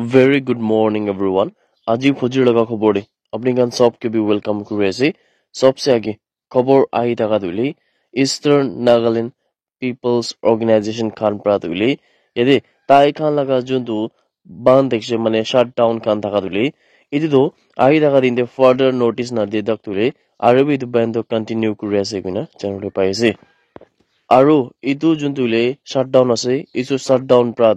Very good morning everyone. আজি ফজিৰ লগা খবৰে আপুনি গান সবকে বি ওয়েলকাম কৰি আছে সবসে আগে খবৰ আহি থাকা দুলি ইষ্টাৰ্ণ নাগালেণ্ড পিপলছ অৰ্গেনাইজেশ্যন খান পৰা দুলি ইয়াতে তাই খান লগা যোনটো বান দেখছে মানে শাট ডাউন খান থাকা দুলি এইটো আহি থাকা দিনতে ফাৰ্ডাৰ নটিচ না দিয়ে দাক তুলে আৰু এইটো বেণ্ড কণ্টিনিউ কৰি আছে কিনা চেনেলটো পাই আছে আৰু এইটো যোনটো শাট ডাউন আছে এইটো শাট ডাউন পৰা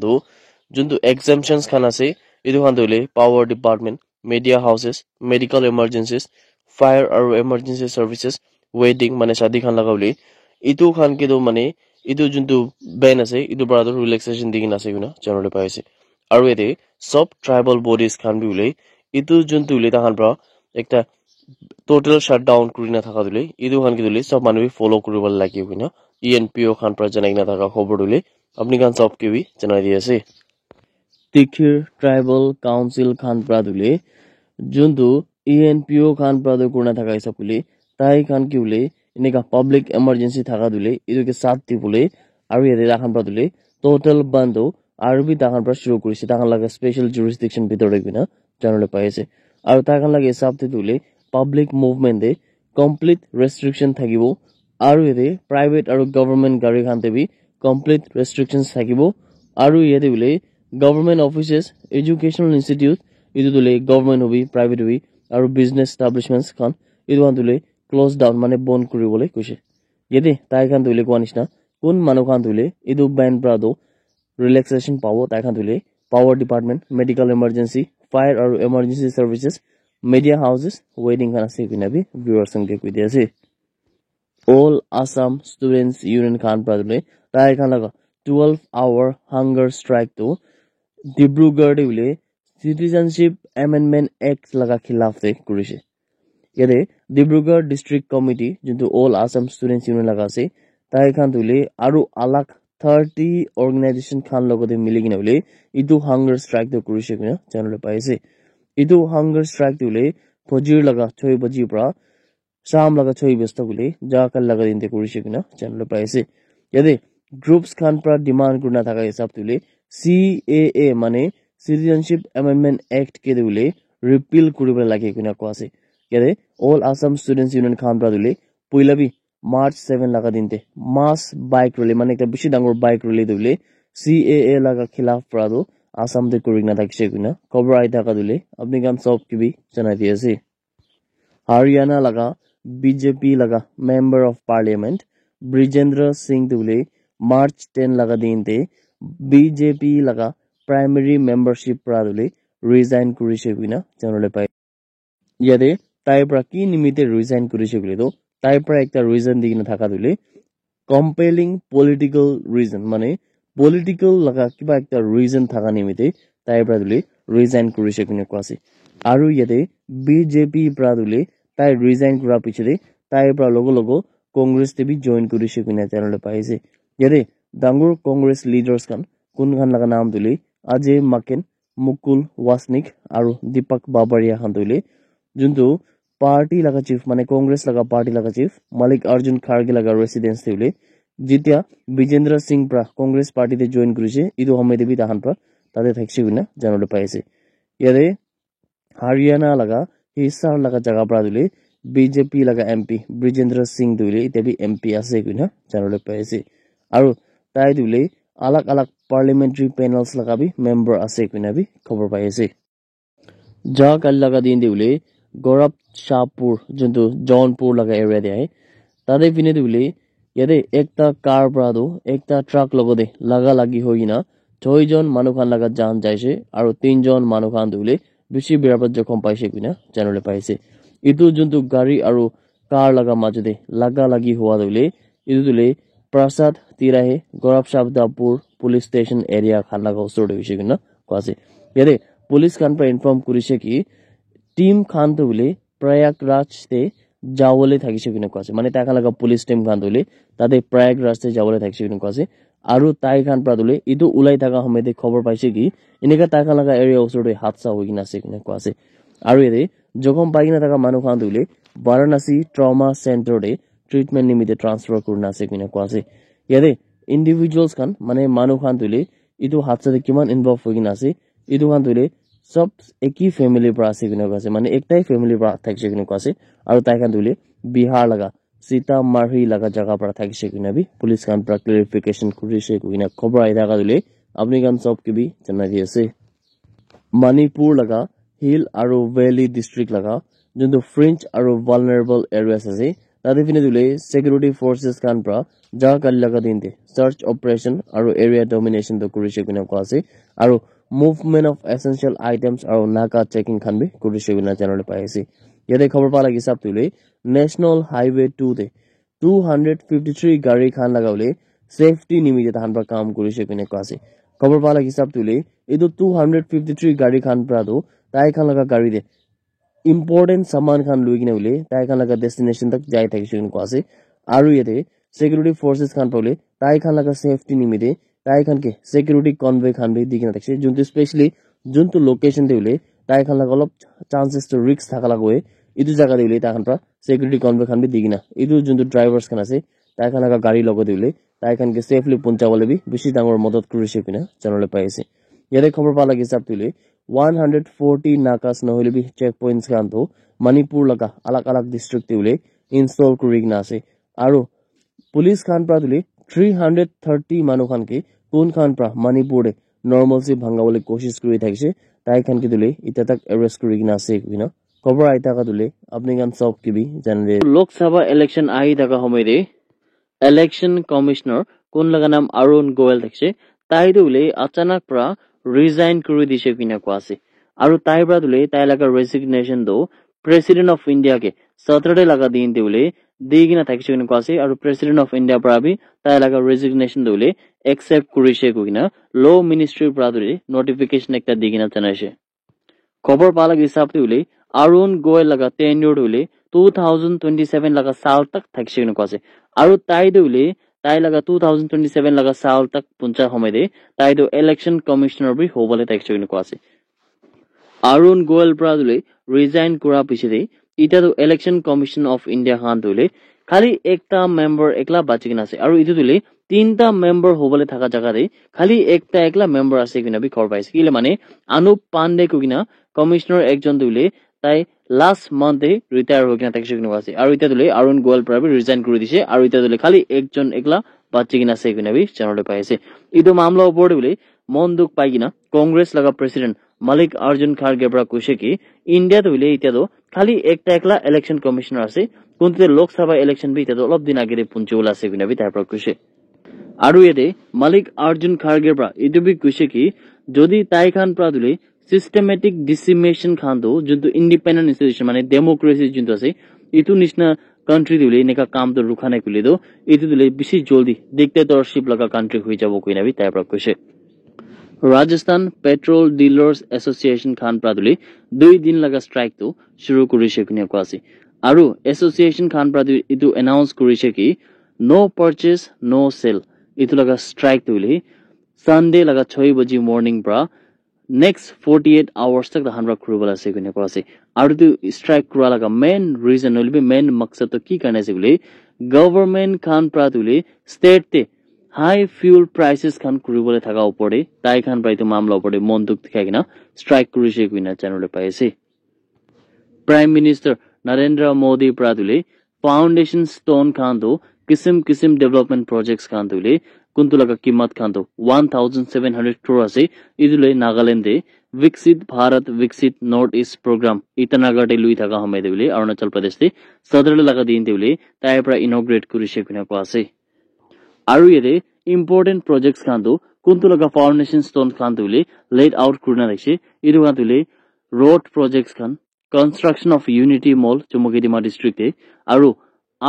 যোনটো এক্সামপশনছ খান আছে এইটো খান ধৰিলে power department media houses medical emergencies fire আৰু এমাৰ্জেঞ্চি চাৰ্ভিচেছ ৱেডিং মানে শাদী খান লগা বুলি এইটো খান কিন্তু মানে এইটো যোনটো বেন আছে এইটো পৰা ৰিলেক্সেশ্যন দি কিনে আছে কিনা জেনেৰেলি পাই আছে আৰু ইয়াতে চব ট্ৰাইবেল বডিজ খান বি ওলাই এইটো যোনটো তাহান পৰা একটা টোটেল শাট ডাউন কৰি নাথাকা দিলে এইটো খান কি দিলে চব মানুহে ফলো কৰিব লাগিব কিনা ENPO খান পৰা জনাই নাথাকা খবৰ দিলে আপুনি খান চব কি জনাই দি আছে তিখিৰ ট্ৰাইবেল কাউন্সিল খান পৰা দিলে যোনটো ENPO খান পৰা কৰি নাথাকা হিচাপ বুলি তাই খান কি বোলে এনেকা পাব্লিক এমাৰ্জেঞ্চি থাকা দিলে এইটোকে সাথ দি বোলে আৰু ইয়াতে তাহান পৰা দিলে টোটেল বন্ধ আৰু বি তাহান পৰা শুৰু কৰিছে তাহান লাগে স্পেচিয়েল জুৰিসডিকশ্যন ভিতৰত কিনা জানিবলৈ পাই আছে আৰু তাহান লাগে হিচাপ দি দিলে পাব্লিক মুভমেণ্টে কমপ্লিট ৰেষ্ট্ৰিকশ্যন থাকিব আৰু ইয়াতে প্ৰাইভেট আৰু গভৰ্ণমেণ্ট গাড়ী খানতে বি কমপ্লিট ৰেষ্ট্ৰিকশ্যনছ থাকিব আৰু ইয়াতে বোলে গভৰ্ণমেণ্ট অফিচেছ এডুকেশ্যনেল ইনষ্টিটিউট এইটো দিলে গভৰ্ণমেণ্ট হবি প্ৰাইভেট হবি আৰু বিজনেছ এষ্টাব্লিছমেণ্টছ খান এইটো খান দিলে ক্ল'জ ডাউন মানে বন্ধ কৰিবলৈ কৈছে ইয়াতে তাই খান দিলে কোৱা নিচিনা কোন মানুহ খান দিলে এইটো বেন পৰা ৰিলেক্সেশ্যন পাব তাই খান দিলে power department medical emergency fire আৰু emergency services media houses waiting kana se kinabi viewers sange koi dia ase all Assam students union khan pradule tai khan laga 12-hour hunger strike to Dibrugarh de bile citizenship amendment act laga khilaf te kurise yade Dibrugarh district committee jintu all Assam students union laga ase tai khan dule aru alak 30 organization khan logote miligina bile idu hunger strike to kurise kina channel pai ase इदु hunger strike दिले फजिर लगा 6 बजी pra शाम लगा 6 बजे तक ले jackal लगा दिनते कुरिसे किना चैनल पाइसे यदि ग्रुप्स खान पर डिमांड करना था हिसाब दिले CAA माने सिटिजनशिप अमेंडमेंट एक्ट के दिले रिपील करिबे लागे किना कोसे यदि ऑल असम स्टूडेंट्स यूनियन खान पर दिले पहिलाबी मार्च 7 लगा दिनते मास बाइक रैली माने एक बिसि डांगर बाइक रैली दिले CAA लगा खिलाफ प्रादो आसाम दे करिक ना थाकिसे किना खबर आइ थाका दिले अपनी गान सब की भी जनाइ दिएसे हरियाणा लगा बीजेपी लगा member of parliament Brijendra Singh दुले मार्च 10 लगा दिनते बीजेपी लगा प्राइमरी मेंबरशिप pra दुले रिजाइन करिसे किना जनले पाइ यादे ताइ pra की निमिते रिजाइन करिसे बुले तो ताइ pra एकटा रीजन दिगिना थाका दुले कम्पेलिंग पॉलिटिकल रीजन माने पॉलिटिकल लगा किबा एकटा रीजन थाका निमिते ताइ pra दुले रिजाइन करिसे किना कोसे आरु यादे बीजेपी pra दुले ताइ रिजाइन करा पिछले ताइ pra लोगो लोगो कांग्रेस ते भी जॉइन करिसे किना चैनल पाइसे यादे डांगुर कांग्रेस लीडर्स खान कुन खान लगा नाम दुले अजय मकेन मुकुल वासनिक आरु दीपक बाबरिया खान दुले जुंतु पार्टी लगा चीफ माने कांग्रेस लगा पार्टी लगा चीफ मल्लिकार्जुन खड़गे लगा रेसिडेंस दिले जितिया विजेंद्र सिंह pra कांग्रेस पार्टी ते जॉइन करिसे इदु हमेदे भी ताहान pra ताते थाकसे बिना जानले पाइसे यादे हरियाणा लगा हिसार लगा जगह pra दुले बीजेपी लगा MP ब्रिजेंद्र सिंह दुले इते भी MP आसे बिना जानले पाइसे आरु ताइ दुले अलग अलग पार्लियामेंट्री पैनल्स लगा भी मेंबर आसे बिना भी खबर पाइसे जा कल लगा दिन दुले गौरव शाहपुर जंतु जौनपुर लगा एरिया दे है तादे पिने दुले यादे एकता कार प्रादो एकता ट्रक लगोदे लगा लगी होइना 6 জন মানুহ খান লাগা জান যাইছে আৰু 3 জন মানুহ খান দুলে বেছি বিৰাপদ জখম পাইছে কিনা জানলে পাইছে ইটো জন্তু গাড়ী আৰু কাৰ লাগা মাজতে লাগা লাগি হোৱা দুলে ইটো দুলে प्रसाद तिराहे गौरव शाहदापुर पुलिस स्टेशन एरिया खान लगा ओसर होइसे किना कोसे यादे पुलिस खान पर इन्फॉर्म करिसे कि टीम खान तो बुले प्रयागराज ते जावले থাকিছে কিনা কোছে মানে তাকা লাগা পুলিশ টিম খান দুলে তাতে प्रयागराज ते जावले থাকিছে কিনা কোছে আৰু তাই খান পৰা দুলে ইটো উলাই থাকা সময়তে খবৰ পাইছে কি এনেকা তাকা লাগা এৰিয়া ওচৰতে হাতসা হৈ কিনা আছে কিনা কোছে আৰু এৰে জখম পাই কিনা থাকা মানুহ খান দুলে বাৰাণসী ট্ৰমা সেন্টাৰতে ट्रीटमेंट निमित्ते ट्रांसफर करना আছে কিনা কোছে ইয়াদে ইন্ডিভিজুয়ালস খান মানে মানুহ খান দুলে ইটো হাতসাতে কিমান ইনভলভ হৈ কিনা আছে idu khan dule sab eki family pra ase kina ase mane ektai family pra thakse kina ase aru tai khan dule Bihar laga Sitamarhi laga jaga pra thakse kina bi police khan pra clarification kurise kuina khobor aida ka dule apni khan sab ke bi janai di ase Manipur laga hill aru valley district laga junto fringe aru vulnerable areas ase tade fine dule security forces khan pra jaga kal laga dinte search operation aru area domination to kurise kina ko ase aru movement of essential items aru naka checking khan bi kurise kina janole pai ase yate khobor pala hisab tule national highway 2 te 253 gari khan lagaule safety nimite tahan pra kaam kurise kina ko ase khobor pala hisab tule edu 253 gari khan pra do tai khan laga gari de important saman khan lui kina ule tai khan laga destination tak jai thakise kina ko ase aru yate security forces khan pole tai khan laga safety nimite tai khan ke security convoy khan bi dikina thakse juntu especially juntu location de ule tai khan laga olop chances to risk thakala goe idu jaga de ule tai khan pra security convoy khan bi digina idu juntu drivers khan ase tai khan laga gari logo de ule tai khan ke safely punchawale bi bishi dangor modot kurise kina janole pai ase yate khobor pala hisab tule 140 nakas nohole bi checkpoints khan to Manipur laga alag alag district te ule install kurigna ase aru police khan pra dule 330 manu khan ke kun khan pra Manipur de normalcy bhangawale koshish kuri thakise tai khan ke dule ita tak arrest kurigna ase kuina khobor aita ka dule apni khan sob ke bi janle Lok Sabha election ahi thaka homoy de election commissioner kun laga naam Arun Goel thakse tai dule achanak pra resign kuri dise kuina ko ase aru tai pra dule tai laga resignation do president of India ke Saturday laga din dule digina thakise kuina ko ase aru president of India pra bi tai laga resignation dule accept kurise kuina law ministry pra dule notification ekta digina janaise khobor pala hisab dule Arun Goel laga tenure dule 2027 laga saal tak thakise kuina ko ase aru tai dule tai laga 2027 laga saal tak puncha homoy de tai do election commissioner bi hobole thakise kuina ko ase Arun Goel pra dule resign kura piside ita do election commission of India khan dule khali ekta member ekla bachikina ase aru itu dule tinta member hobole thaka jaga de khali ekta ekla member ase kina bi khor paise kile mane Anup Pandey kugina commissioner ekjon dule tai last month de retire hokina thakise kina ase aru ita dule Arun Goel pra bi resign kuri dise aru ita dule khali ekjon ekla bachikina ase kina bi janole paise itu mamla opor dule monduk paigina Congress laga president Malik Arjun Kharge pra kushe ki India dule ita do khali ekta ekla election commissioner ase kunte Lok Sabha election bi ita do olop din agere punchula ase kina bi tai pra kushe aru yete Malik Arjun Kharge pra itu bi kushe ki jodi tai khan pra dule systematic decimation khan do juntu independent institution mane democracy juntu ase itu nishna country dule neka kam to rukhane kule do itu dule bishi joldi dictatorship laga country hui jabo kuina bi tai pra kushe Rajasthan Petrol Dealers Association Khan Praduli 2 din laga strike to shuru kurise kunia ko ase aru association Khan Praduli itu announce kurise ki no purchase no sale itu laga strike tuli Sunday laga 6 baji morning pra next 48 hours tak da hanra kurubala ase kunia ko ase aru tu strike kura laga main reason will be main maksad to ki karne ase bole government Khan Praduli state te high fuel prices khan kuribole thaka upore tai khan pai to mamla upore monduk dikhagina strike kurise kuina janole paise Prime Minister Narendra Modi pradule foundation stone khan do kisim development projects khan dule kuntulaga kimat khan do 1700 crore ase idule Nagaland de Viksit Bharat Viksit North East program itanagate lui thaka hamai dule Arunachal Pradesh de sadrle laga din dule tai pra inaugurate kurise kuina ko ase aru yede important projects khan do kuntulaga foundation stone khan dule laid out kurna raise idu khan dule road projects khan construction of Unity Mall Chumukidima district e aru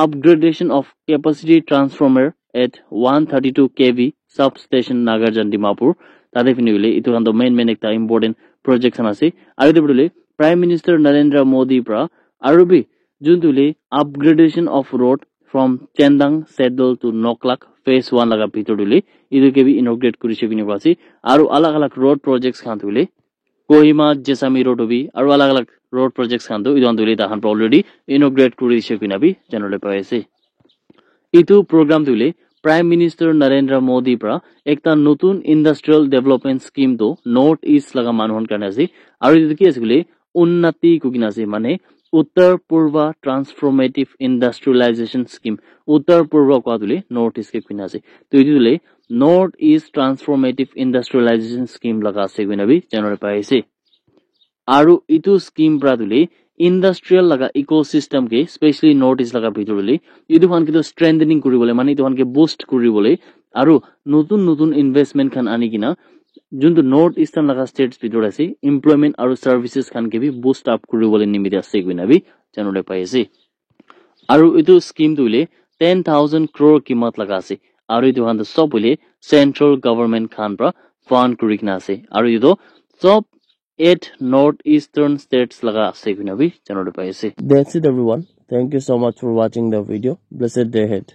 upgradation of capacity transformer at 132 kV substation Nagarjan Dimapur tade finule itu khan do main ekta important projects khan ase aru debule Prime Minister Narendra Modi pra aru bi juntule upgradation of road from Chendang Sedol to Noklak phase 1 laga bhitor dule idu ke bi inaugurate kurise bini ase aru alag alag road projects khan dule Kohima Jesami road obi aru alag alag road projects khan do idon dule ta khan already inaugurate kurise bina bi janole paise itu program dule Prime Minister Narendra Modi pra ekta notun industrial development scheme to North East laga manuhon karne ase aru etu ki ase bole unnati kugina ase mane Uttar Purva Transformative Industrialization Scheme Uttar Purva kwa dule North East ke kugina ase to etu dule North East Transformative Industrialization Scheme laga ase kugina bi janore pai ase aru itu scheme pra dule industrial laga ecosystem ke especially North East laga bhitorule etu khan ke strengthening kuribole mane etu khan ke boost kuribole aru notun investment khan ani kina junto North Eastern laga states bhitor ase employment aru services khan ke bi boost up kuribole nimite ase kuina bi janole pai ase aru etu scheme dule 10,000 crore kimat laga ase aru etu khan sob bole central government khan pra fund kurikina ase aru etu sob 8 northeastern states laga ase kuina bi janole pai ase. That's it everyone. Thank you so much for watching the video. Blessed day ahead.